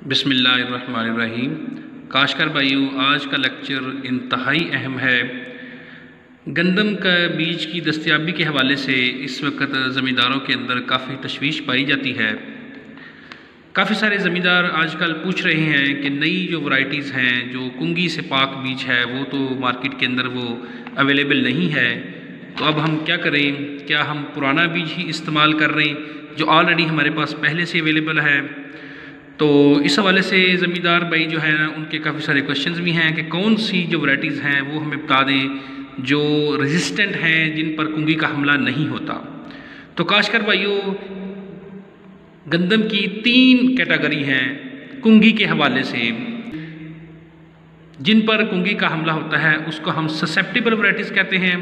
बिस्मिल्लाहिर्रहमानिर्रहीम। काश्तकार भाइयों, आज का लेक्चर इंतहाई अहम है। गंदम का बीज की दस्तयाबी के हवाले से इस वक्त ज़मींदारों के अंदर काफ़ी तशवीश पाई जाती है। काफ़ी सारे ज़मींदार आजकल पूछ रहे हैं कि नई जो वैरायटीज़ हैं, जो कुंगी से पाक बीज है, वो तो मार्केट के अंदर वो अवेलेबल नहीं है, तो अब हम क्या करें? क्या हम पुराना बीज ही इस्तेमाल कर रहे हैं जो ऑलरेडी हमारे पास पहले से अवेलेबल है? तो इस हवाले से ज़मींदार भाई जो है ना, उनके काफ़ी सारे क्वेश्चंस भी हैं कि कौन सी जो वैरायटीज़ हैं वो हमें बता दें जो रेजिस्टेंट हैं, जिन पर कुंगी का हमला नहीं होता। तो काश्तकार भाइयों, गंदम की 3 कैटेगरी हैं कुंगी के हवाले से, जिन पर कुंगी का हमला होता है उसको हम ससेप्टिबल वैरायटीज़ कहते हैं।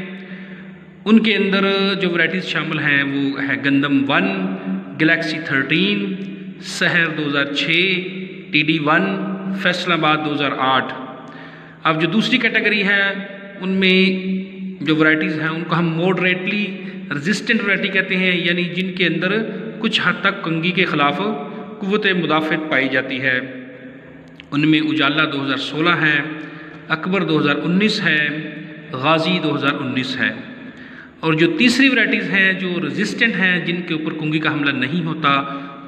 उनके अंदर जो वैरायटीज़ शामिल हैं वो है गंदम 1, गैलेक्सी 13, सहर 2006, TD1, फैसलाबाद 2008। अब जो दूसरी कैटेगरी है उनमें जो वैरायटीज़ हैं उनको हम मॉडरेटली रेजिस्टेंट वैरायटी कहते हैं, यानी जिनके अंदर कुछ हद तक कुंगी के ख़िलाफ़ क़ुव्वत मुदाफ़त पाई जाती है। उनमें उजाला 2016 है, अकबर 2019 है, गाज़ी 2019 है। और जो तीसरी वैरायटीज़ हैं जो रेजिस्टेंट हैं, जिनके ऊपर कुंगी का हमला नहीं होता,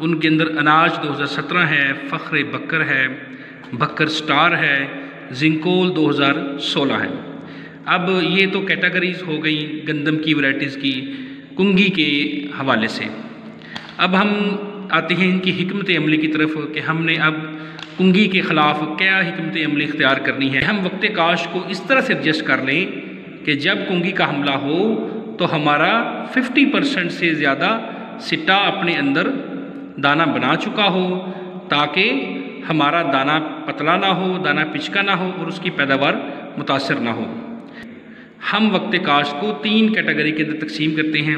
उनके अंदर अनाज 2017 है, फ़ख्र बकर है, बकर स्टार है, जिंकोल 2016 है। अब ये तो कैटेगरीज़ हो गई गंदम की वैरायटीज़ की कुंगी के हवाले से। अब हम आते हैं इनकी हिकमत अमली की तरफ कि हमने अब कुंगी के ख़िलाफ़ क्या हिकमत अमली इख्तियार करनी है। हम वक्त काश को इस तरह से एडजस्ट कर लें कि जब कुंगी का हमला हो तो हमारा 50% से ज़्यादा सिट्टा अपने अंदर दाना बना चुका हो, ताकि हमारा दाना पतला ना हो, दाना पिचका ना हो और उसकी पैदावार मुतासर ना हो। हम वक्त काश्त को 3 कैटेगरी के अंदर तकसीम करते हैं।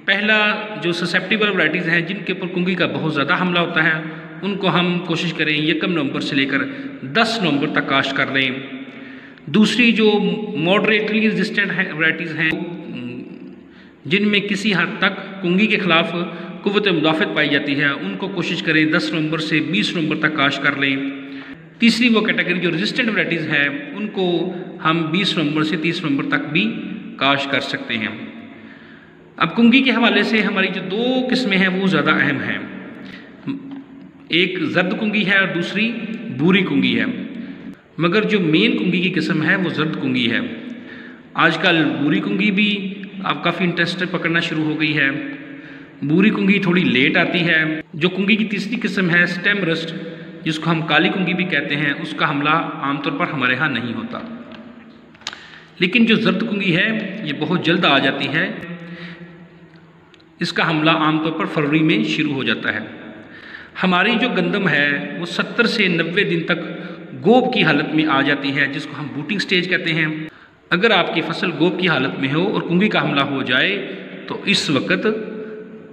पहला, जो ससेप्टिबल वैरायटीज़ हैं जिनके ऊपर कुंगी का बहुत ज़्यादा हमला होता है, उनको हम कोशिश करें 1 नवंबर से लेकर 10 नवंबर तक काश्त कर लें। दूसरी, जो मॉडरेटली रेजिस्टेंट वैरायटीज़ हैं जिनमें किसी हद तक कुंगी के ख़िलाफ़ क़ुव्वत मुदाफ़त पाई जाती है, उनको कोशिश करें 10 नवंबर से 20 नवंबर तक काश्त कर लें। तीसरी वो कैटेगरी जो रेजिस्टेंट वैरायटीज़ है, उनको हम 20 नवंबर से 30 नवंबर तक भी काश्त कर सकते हैं। अब कुंगी के हवाले से हमारी जो 2 किस्में हैं वो ज़्यादा अहम हैं। एक जर्द कुंगी है और दूसरी बूरी कुंगी है, मगर जो मेन कुंगी की किस्म है वो जर्द कुंगी है। आजकल बूरी कुंगी भी अब काफ़ी इंटरेस्ट पकड़ना शुरू हो गई है। बूरी कुंगी थोड़ी लेट आती है। जो कुंगी की तीसरी किस्म है स्टेम रस्ट, जिसको हम काली कुंगी भी कहते हैं, उसका हमला आमतौर पर हमारे यहाँ नहीं होता। लेकिन जो जर्द कुंगी है ये बहुत जल्द आ जाती है। इसका हमला आमतौर पर फरवरी में शुरू हो जाता है। हमारी जो गंदम है वो 70 से 90 दिन तक गोब की हालत में आ जाती है, जिसको हम बूटिंग स्टेज कहते हैं। अगर आपकी फसल गोब की हालत में हो और कुंगी का हमला हो जाए तो इस वक्त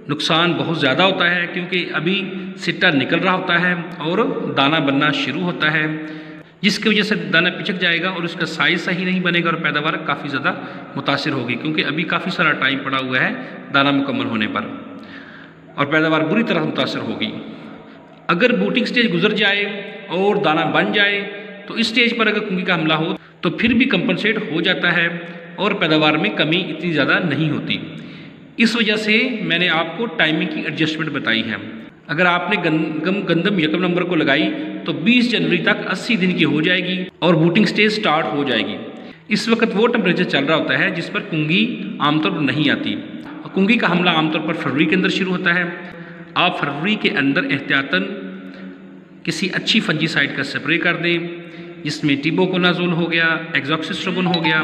नुकसान बहुत ज़्यादा होता है, क्योंकि अभी सिट्टा निकल रहा होता है और दाना बनना शुरू होता है, जिसकी वजह से दाना पिचक जाएगा और उसका साइज़ सही नहीं बनेगा और पैदावार काफ़ी ज़्यादा मुतासिर होगी, क्योंकि अभी काफ़ी सारा टाइम पड़ा हुआ है दाना मुकम्मल होने पर, और पैदावार बुरी तरह मुतासिर होगी। अगर बूटिंग स्टेज गुजर जाए और दाना बन जाए तो इस स्टेज पर अगर कुंगी का हमला हो तो फिर भी कंपनसेट हो जाता है और पैदावार में कमी इतनी ज़्यादा नहीं होती। इस वजह से मैंने आपको टाइमिंग की एडजस्टमेंट बताई है। अगर आपने गंदम 1 नवंबर को लगाई तो 20 जनवरी तक 80 दिन की हो जाएगी और बूटिंग स्टेज स्टार्ट हो जाएगी। इस वक्त वो टेम्परेचर चल रहा होता है जिस पर कुंगी आमतौर पर नहीं आती। कुंगी का हमला आमतौर पर फरवरी के अंदर शुरू होता है। आप फरवरी के अंदर एहतियातन किसी अच्छी फंजीसाइड का स्प्रे कर दें, जिसमें टिबोकोनाजोल हो गया, एक्सॉक्सिस्ट्रोबिन हो गया,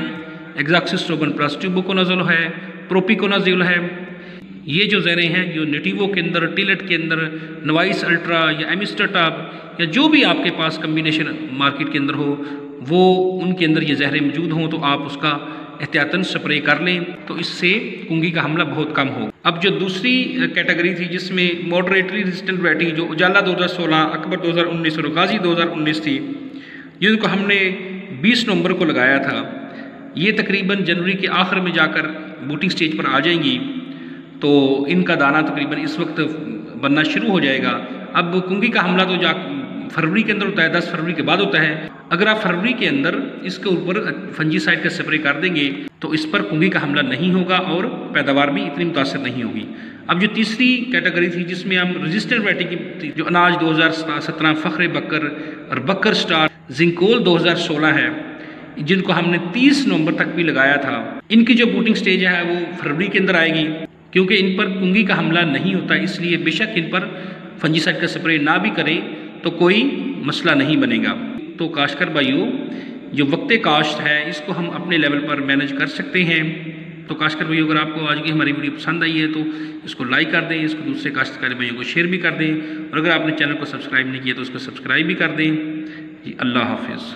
एक्सॉक्सिस्ट्रोबिन प्लस टिबोकोनाजोल है, प्रोपिकोनाजोल है। ये जो ज़हरें हैं जो नेटिवो के अंदर, टिलेट के अंदर, नवाइस अल्ट्रा या एमिस्टरटाब या जो भी आपके पास कम्बिनेशन मार्केट के अंदर हो, वो उनके अंदर ये ज़हरें मौजूद हों तो आप उसका एहतियातन स्प्रे कर लें, तो इससे कुंगी का हमला बहुत कम हो। अब जो दूसरी कैटेगरी थी जिसमें मॉडरेटली रेजिस्टेंट वैरायटी, जो उजाला 2016, अकबर 2019 और गाज़ी 2019 थी, जिनको हमने 20 नवंबर को लगाया था, ये तकरीबन जनवरी के आखिर में जाकर बूटिंग स्टेज पर आ जाएंगी। तो इनका दाना तकरीबन इस वक्त बनना शुरू हो जाएगा। अब कुंगी का हमला तो फरवरी के अंदर होता है, 10 फरवरी के बाद होता है। अगर आप फरवरी के अंदर इसके ऊपर फंजीसाइड का स्प्रे कर देंगे तो इस पर कुंगी का हमला नहीं होगा और पैदावार भी इतनी मुतासर नहीं होगी। अब जो तीसरी कैटेगरी थी जिसमें हम रजिस्टर्ड वैरायटी की जो अनाज 2017 फ़ख्र बकर और बकर स्टार जिंकोल 2016 है, जिनको हमने 30 नवंबर तक भी लगाया था, इनकी जो बूटिंग स्टेज है वो फरवरी के अंदर आएगी। क्योंकि इन पर कुंगी का हमला नहीं होता, इसलिए बेशक इन पर फंजीसाइड का स्प्रे ना भी करें तो कोई मसला नहीं बनेगा। तो काश्तकार भाइयों, जो वक्ते काश्त है इसको हम अपने लेवल पर मैनेज कर सकते हैं। तो काश्तकार भाइयों, अगर आपको आज की हमारी वीडियो पसंद आई है तो इसको लाइक कर दें, इसको दूसरे काश्तकारी भाइयों को शेयर भी कर दें, और अगर आपने चैनल को सब्सक्राइब नहीं किया तो उसको सब्सक्राइब भी कर दें। जी, अल्लाह हाफिज़।